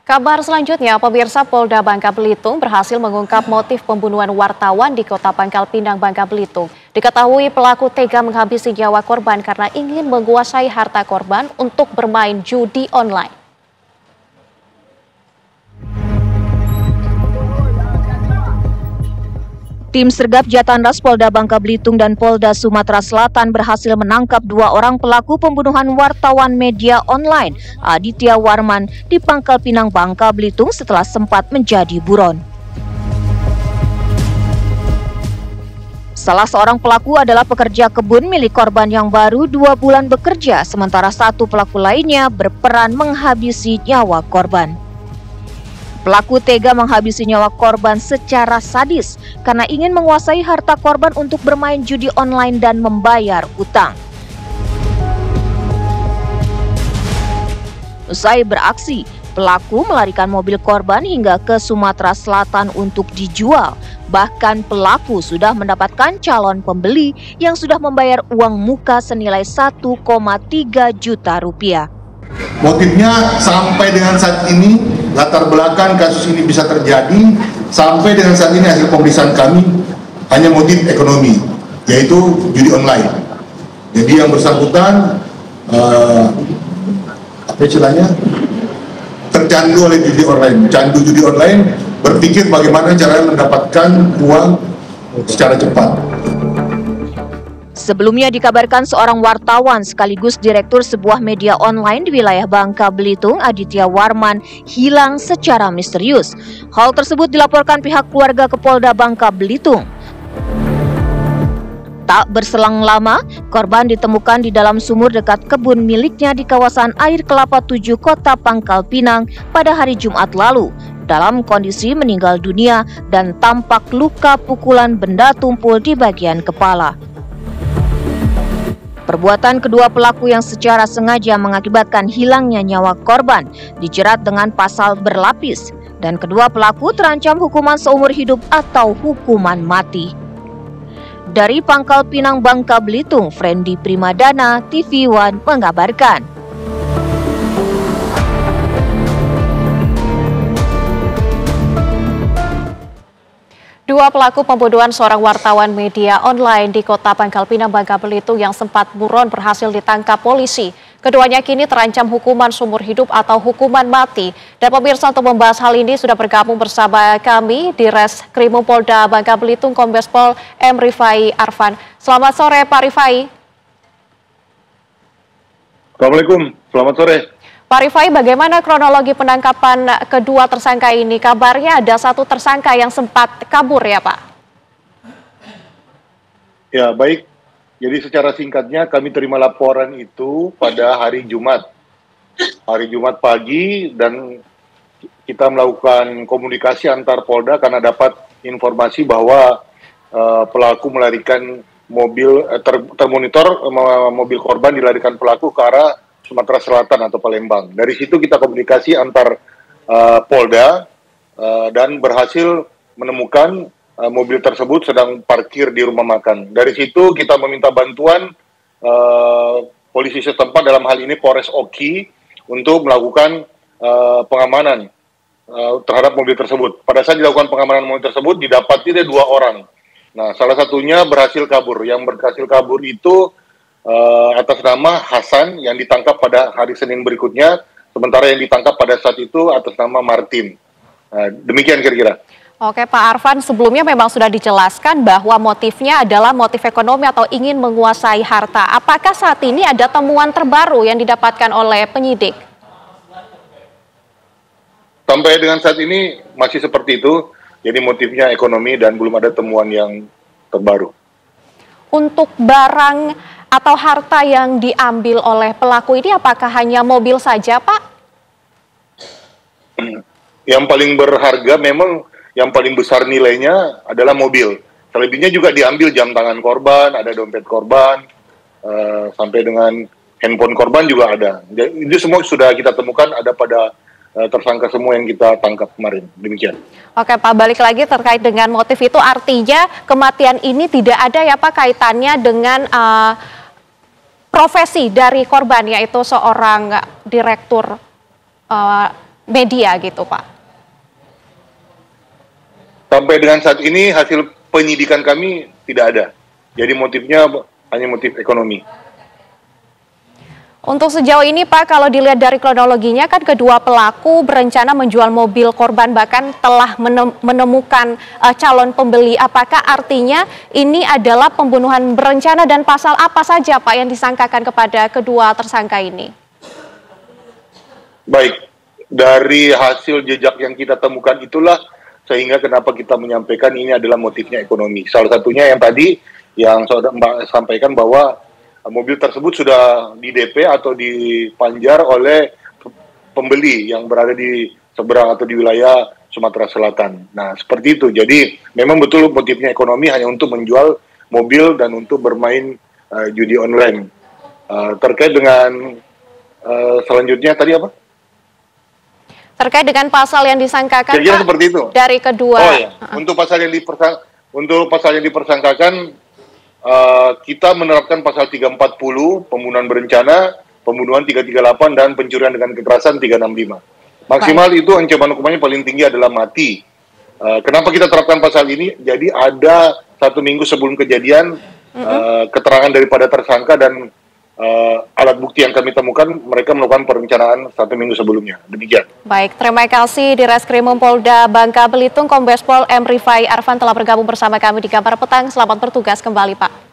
Kabar selanjutnya, pemirsa, Polda Bangka Belitung berhasil mengungkap motif pembunuhan wartawan di Kota Pangkal Pinang, Bangka Belitung. Diketahui pelaku tega menghabisi nyawa korban karena ingin menguasai harta korban untuk bermain judi online. Tim Sergap Jatanras Polda Bangka Belitung dan Polda Sumatera Selatan berhasil menangkap 2 orang pelaku pembunuhan wartawan media online Aditya Warman di Pangkal Pinang, Bangka Belitung setelah sempat menjadi buron. Salah seorang pelaku adalah pekerja kebun milik korban yang baru 2 bulan bekerja, sementara satu pelaku lainnya berperan menghabisi nyawa korban. Pelaku tega menghabisi nyawa korban secara sadis karena ingin menguasai harta korban untuk bermain judi online dan membayar utang. Usai beraksi, pelaku melarikan mobil korban hingga ke Sumatera Selatan untuk dijual. Bahkan pelaku sudah mendapatkan calon pembeli yang sudah membayar uang muka senilai 1,3 juta rupiah. Motifnya sampai dengan saat ini, latar belakang kasus ini bisa terjadi, sampai dengan saat ini hasil pemeriksaan kami hanya motif ekonomi, yaitu judi online. Jadi yang bersangkutan tercandu oleh judi online, candu judi online, berpikir bagaimana caranya mendapatkan uang secara cepat. Sebelumnya dikabarkan seorang wartawan sekaligus direktur sebuah media online di wilayah Bangka Belitung, Aditya Warman, hilang secara misterius. Hal tersebut dilaporkan pihak keluarga ke Polda Bangka Belitung. Tak berselang lama, korban ditemukan di dalam sumur dekat kebun miliknya di kawasan Air Kelapa 7, Kota Pangkal Pinang pada hari Jumat lalu, dalam kondisi meninggal dunia dan tampak luka pukulan benda tumpul di bagian kepala. Perbuatan kedua pelaku yang secara sengaja mengakibatkan hilangnya nyawa korban dijerat dengan pasal berlapis, dan kedua pelaku terancam hukuman seumur hidup atau hukuman mati. Dari Pangkal Pinang, Bangka Belitung, Frendi Primadana, TV One mengabarkan. Dua pelaku pembunuhan seorang wartawan media online di Kota Pangkal Pinang, Bangka Belitung yang sempat buron berhasil ditangkap polisi. Keduanya kini terancam hukuman seumur hidup atau hukuman mati. Dan pemirsa, untuk membahas hal ini sudah bergabung bersama kami di Reskrimum Polda Bangka Belitung, Kombes Pol M. Rifai Arfan. Selamat sore Pak Rifai. Assalamualaikum, selamat sore. Pak Rifai, bagaimana kronologi penangkapan kedua tersangka ini? Kabarnya ada satu tersangka yang sempat kabur ya Pak? Ya baik, jadi secara singkatnya kami terima laporan itu pada hari Jumat. Hari Jumat pagi, dan kita melakukan komunikasi antar Polda karena dapat informasi bahwa pelaku melarikan mobil, termonitor mobil korban dilarikan pelaku ke arah Sumatera Selatan atau Palembang. Dari situ kita komunikasi antar Polda dan berhasil menemukan mobil tersebut sedang parkir di rumah makan. Dari situ kita meminta bantuan polisi setempat, dalam hal ini Polres Oki, untuk melakukan pengamanan terhadap mobil tersebut. Pada saat dilakukan pengamanan mobil tersebut, didapati ada 2 orang. Nah, salah satunya berhasil kabur. Yang berhasil kabur itu atas nama Hasan yang ditangkap pada hari Senin berikutnya, sementara yang ditangkap pada saat itu atas nama Martin. Demikian kira-kira. Oke Pak Arfan, sebelumnya memang sudah dijelaskan bahwa motifnya adalah motif ekonomi atau ingin menguasai harta. Apakah saat ini ada temuan terbaru yang didapatkan oleh penyidik? Sampai dengan saat ini masih seperti itu, jadi motifnya ekonomi dan belum ada temuan yang terbaru. Untuk barang atau harta yang diambil oleh pelaku ini, apakah hanya mobil saja, Pak? Yang paling berharga memang, yang paling besar nilainya adalah mobil. Selebihnya juga diambil jam tangan korban, ada dompet korban, sampai dengan handphone korban juga ada. Itu semua sudah kita temukan ada pada tersangka semua yang kita tangkap kemarin. Demikian. Oke Pak, balik lagi terkait dengan motif itu, artinya kematian ini tidak ada ya Pak kaitannya dengan profesi dari korban, yaitu seorang direktur media gitu, Pak? Sampai dengan saat ini hasil penyidikan kami tidak ada. Jadi motifnya hanya motif ekonomi. Untuk sejauh ini Pak, kalau dilihat dari kronologinya kan kedua pelaku berencana menjual mobil korban, bahkan telah menemukan calon pembeli. Apakah artinya ini adalah pembunuhan berencana dan pasal apa saja Pak yang disangkakan kepada kedua tersangka ini? Baik, dari hasil jejak yang kita temukan itulah sehingga kenapa kita menyampaikan ini adalah motifnya ekonomi. Salah satunya yang tadi yang Mbak sampaikan bahwa mobil tersebut sudah di DP atau dipanjar oleh pembeli yang berada di seberang atau di wilayah Sumatera Selatan. Nah, seperti itu. Jadi, memang betul motifnya ekonomi hanya untuk menjual mobil dan untuk bermain judi online. Terkait dengan selanjutnya tadi apa? Terkait dengan pasal yang disangkakan Pak, seperti itu. Dari kedua. Oh ya, untuk pasal yang dipersangkakan kita menerapkan pasal 340, pembunuhan berencana, pembunuhan 338, dan pencurian dengan kekerasan 365. Maksimal itu ancaman hukumannya paling tinggi adalah mati. Kenapa kita terapkan pasal ini? Jadi ada 1 minggu sebelum kejadian, keterangan daripada tersangka dan alat bukti yang kami temukan, mereka melakukan perencanaan 1 minggu sebelumnya. Demikian. Baik, terima kasih di Reskrimum Polda Bangka Belitung, Kombes Pol M. Rifai Arfan telah bergabung bersama kami di Kabar Petang. Selamat bertugas kembali, Pak.